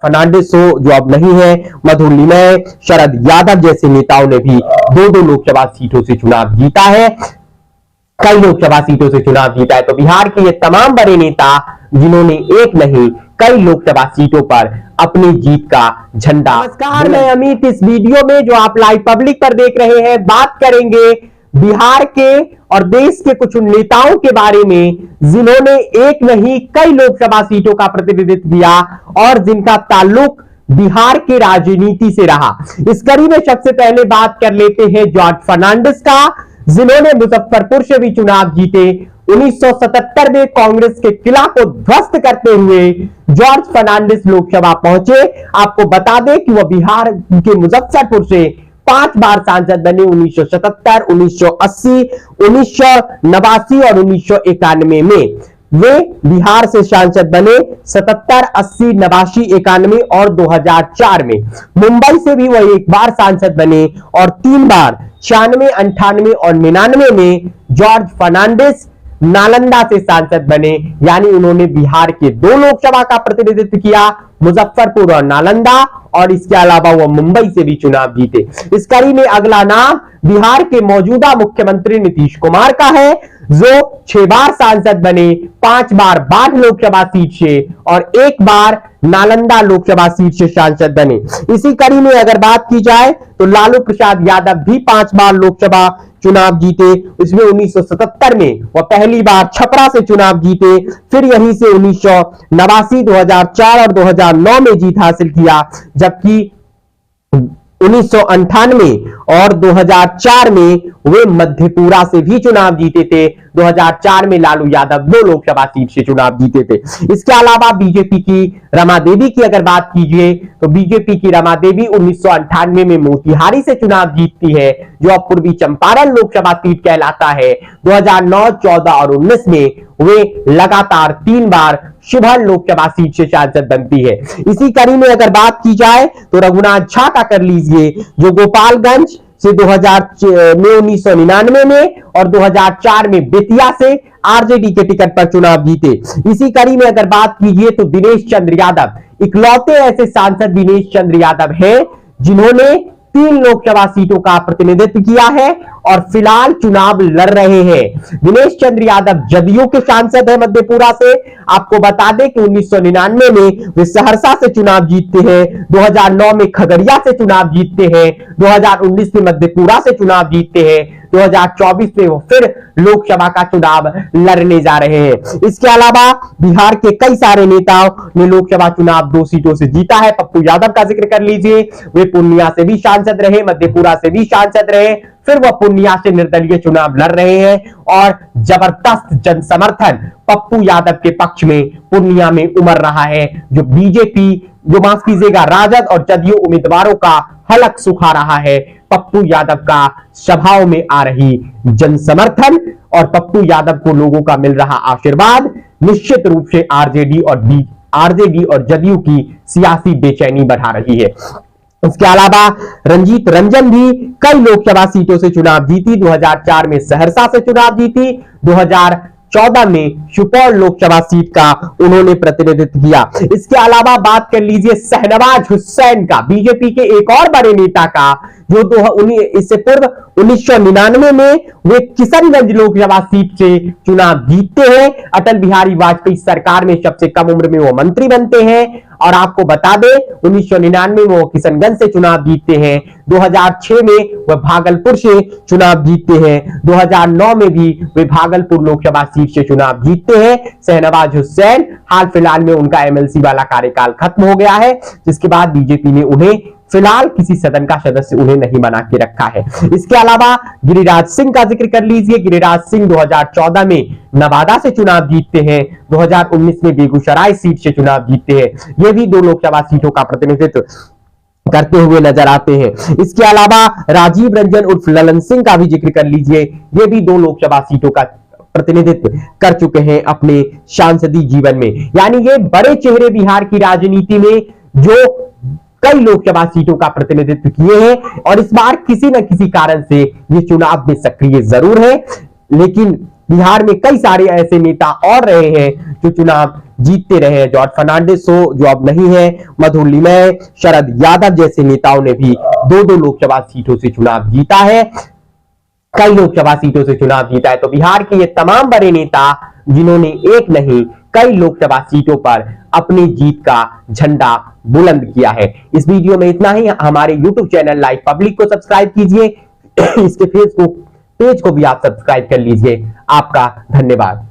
फर्नांडिस हो जो अब नहीं है, मधु लिमय, शरद यादव जैसे नेताओं ने भी दो दो लोकसभा सीटों से चुनाव जीता है, कई लोकसभा सीटों से चुनाव जीता है। तो बिहार के ये तमाम बड़े नेता जिन्होंने एक नहीं कई लोकसभा सीटों पर अपनी जीत का झंडा। नमस्कार, मैं अमित। इस वीडियो में जो आप लाइव पब्लिक पर देख रहे हैं, बात करेंगे बिहार के और देश के कुछ नेताओं के बारे में जिन्होंने एक नहीं कई लोकसभा सीटों का प्रतिनिधित्व किया और जिनका ताल्लुक बिहार के राजनीति से रहा। इस कड़ी में सबसे पहले बात कर लेते हैं जॉर्ज फर्नांडिस का, जिन्होंने मुजफ्फरपुर से भी चुनाव जीते। 1977 में कांग्रेस के किला को ध्वस्त करते हुए जॉर्ज फर्नांडिस लोकसभा पहुंचे। आपको बता दें कि वह बिहार के मुजफ्फरपुर से 5 बार सांसद बने। 1977, 1980, 1989 और 1991 में वे बिहार से सांसद बने। 77, 80, 89, 91 और 2004 में मुंबई से भी वह 1 बार सांसद बने और 3 बार 96, 98 और 99 में जॉर्ज फर्नांडिस नालंदा से सांसद बने। यानी उन्होंने बिहार के 2 लोकसभा का प्रतिनिधित्व किया, मुजफ्फरपुर और नालंदा, और इसके अलावा वह मुंबई से भी चुनाव जीते। इस कड़ी में अगला नाम बिहार के मौजूदा मुख्यमंत्री नीतीश कुमार का है, जो 6 बार सांसद बने, 5 बार बाढ़ लोकसभा सीट से और 1 बार नालंदा लोकसभा सीट से सांसद बने। इसी कड़ी में अगर बात की जाए तो लालू प्रसाद यादव भी 5 बार लोकसभा चुनाव जीते। इसमें 1977 में वह पहली बार छपरा से चुनाव जीते, फिर यहीं से 1989, 2004 और 2009 में जीत हासिल किया, जबकि 1998 और 2004 में वे मधेपुरा से भी चुनाव जीते थे। 2004 में लालू यादव 2 लोकसभा सीट से चुनाव जीते थे। इसके अलावा बीजेपी की रमा देवी की अगर बात कीजिए तो बीजेपी की रमा देवी 1998 में मोतिहारी से चुनाव जीतती है, जो अब पूर्वी चंपारण लोकसभा सीट कहलाता है। 2009, 14 और 19 में वे लगातार 3 बार शिवहर लोकसभा सीट से सांसद बनती है। इसी कड़ी में अगर बात की जाए तो रघुनाथ झा का कर लीजिए, जो गोपालगंज से 1999 में और 2004 में बेतिया से आरजेडी के टिकट पर चुनाव जीते। इसी कड़ी में अगर बात कीजिए तो दिनेश चंद्र यादव, इकलौते ऐसे सांसद दिनेश चंद्र यादव हैं जिन्होंने 3 लोकसभा सीटों का प्रतिनिधित्व किया है और फिलहाल चुनाव लड़ रहे हैं। दिनेश चंद्र यादव जदयू के सांसद है मधेपुरा से। आपको बता दें कि 1999 में वे सहरसा से चुनाव जीतते हैं, 2009 में खगड़िया से चुनाव जीतते हैं, 2019 में मधेपुरा से चुनाव जीतते हैं, 2024 में वो फिर लोकसभा का चुनाव लड़ने जा रहे हैं। इसके अलावा बिहार के कई सारे नेताओं ने लोकसभा चुनाव 2 सीटों से जीता है। पप्पू यादव का जिक्र कर लीजिए, वे पूर्णिया से भी सांसद रहे, मधेपुरा से भी सांसद रहे, फिर वह पूर्णिया से निर्दलीय चुनाव लड़ रहे हैं और जबरदस्त जनसमर्थन पप्पू यादव के पक्ष में पूर्णिया में उमड़ रहा है, जो बीजेपी, जो माफ कीजिएगा राजद और जदयू उम्मीदवारों का हलक सुखा रहा है। पप्पू यादव का सभाओं में आ रही जनसमर्थन और पप्पू यादव को लोगों का मिल रहा आशीर्वाद निश्चित रूप से आरजेडी और जदयू की सियासी बेचैनी बढ़ा रही है। इसके अलावा रंजीत रंजन भी कई लोकसभा सीटों से चुनाव जीती। 2004 में सहरसा से चुनाव जीती, 2014 में सुपौल लोकसभा सीट का उन्होंने प्रतिनिधित्व किया। इसके अलावा बात कर लीजिए शहनवाज हुसैन का, बीजेपी के एक और बड़े नेता का, जो इससे पूर्व 1999 में वे किशनगंज लोकसभा सीट से चुनाव जीतते हैं। अटल बिहारी वाजपेयी सरकार में सबसे कम उम्र में वो मंत्री बनते हैं और आपको बता दें 1999 में वो किशनगंज से चुनाव जीतते हैं, 2006 में वह भागलपुर से चुनाव जीतते हैं, 2009 में भी वे भागलपुर लोकसभा सीट से चुनाव जीतते हैं। शहनवाज हुसैन हाल फिलहाल में उनका एमएलसी वाला कार्यकाल खत्म हो गया है, जिसके बाद बीजेपी ने उन्हें फिलहाल किसी सदन का सदस्य उन्हें नहीं बना के रखा है। इसके अलावा गिरिराज सिंह का जिक्र कर लीजिए, गिरिराज सिंह 2014 में नवादा से चुनाव जीतते हैं, 2019 में बेगूसराय सीट से चुनाव जीतते हैं। ये भी 2 लोकसभा सीटों का प्रतिनिधित्व करते हुए नजर आते हैं। इसके अलावा राजीव रंजन उर्फ ललन सिंह का भी जिक्र कर लीजिए, ये भी 2 लोकसभा सीटों का प्रतिनिधित्व कर चुके हैं अपने सांसदीय जीवन में। यानी ये बड़े चेहरे बिहार की राजनीति में जो कई लोकसभा सीटों का प्रतिनिधित्व किए हैं और इस बार किसी न किसी कारण से ये चुनाव में सक्रिय जरूर है, लेकिन बिहार में कई सारे ऐसे नेता और रहे हैं जो चुनाव जीतते रहे हैं। जॉर्ज फर्नांडिस जो अब नहीं है, मधु लिमय, शरद यादव जैसे नेताओं ने भी 2-2 लोकसभा सीटों से चुनाव जीता है, कई लोकसभा सीटों से चुनाव जीता है। तो बिहार के ये तमाम बड़े नेता जिन्होंने एक नहीं कई लोकसभा सीटों पर अपनी जीत का झंडा बुलंद किया है। इस वीडियो में इतना ही। हमारे YouTube चैनल लाइव पब्लिक को सब्सक्राइब कीजिए, इसके फेसबुक पेज को भी आप सब्सक्राइब कर लीजिए। आपका धन्यवाद।